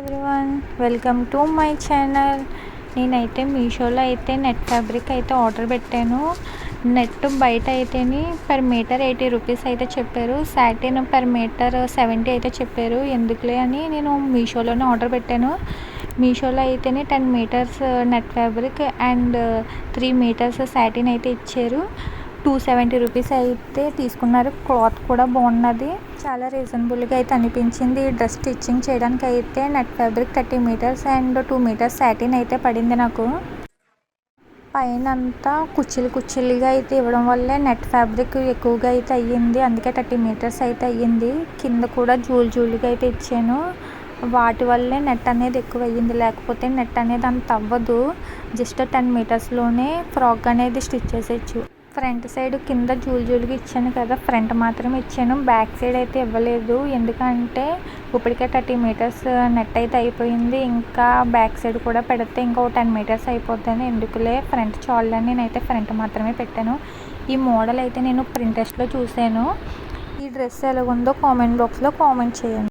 Everyone, welcome to my channel. నేనైతే మీషోలో అయితే నెట్ ఫ్యాబ్రిక్ అయితే ఆర్డర్ పెట్టాను. నెట్ బయట అయితేని పర్ మీటర్ 80 రూపీస్ అయితే చెప్పారు. సాటిన్ పర్ మీటర్ 70 అయితే చెప్పారు. ఎందుకులే అని నేను మీషోలోనే ఆర్డర్ పెట్టాను. మీషోలో అయితేనే 10 metres net fabric and 3 metres satin అయితే ఇచ్చారు. 270 రూపీస్ అయితే తీసుకున్నారు. క్లాత్ కూడా బాగున్నది, చాలా రీజనబుల్గా అయితే అనిపించింది. డ్రెస్ స్టిచ్చింగ్ చేయడానికి అయితే net fabric 30 metres and 2 metres satin అయితే పడింది నాకు. పైన అంతా కుచ్చిలుగా అయితే ఇవ్వడం వల్లే నెట్ ఫ్యాబ్రిక్ ఎక్కువగా అయితే అయ్యింది. అందుకే 30 మీటర్స్ అయితే అయ్యింది. కింద కూడా జూలుగా అయితే ఇచ్చాను. వాటి వల్లే నెట్ అనేది ఎక్కువ అయ్యింది, లేకపోతే నెట్ అనేది అంత అవ్వదు. జస్ట్ 10 మీటర్స్లోనే ఫ్రాక్ అనేది స్టిచ్ చేసేయచ్చు. ఫ్రంట్ సైడ్ కింద జూలుగా ఇచ్చాను కదా, ఫ్రంట్ మాత్రమే ఇచ్చాను. బ్యాక్ సైడ్ అయితే ఇవ్వలేదు, ఎందుకంటే ఇప్పటికే 30 మీటర్స్ నెట్ అయితే అయిపోయింది. ఇంకా బ్యాక్ సైడ్ కూడా పెడితే ఇంకో 10 మీటర్స్ అయిపోద్దని ఎందుకులే ఫ్రంట్ చాలని నేనైతే ఫ్రంట్ మాత్రమే పెట్టాను. ఈ మోడల్ అయితే నేను ప్రింటెస్ట్లో చూశాను. ఈ డ్రెస్ ఎలాగుందో కామెంట్ బాక్స్లో కామెంట్ చేయండి.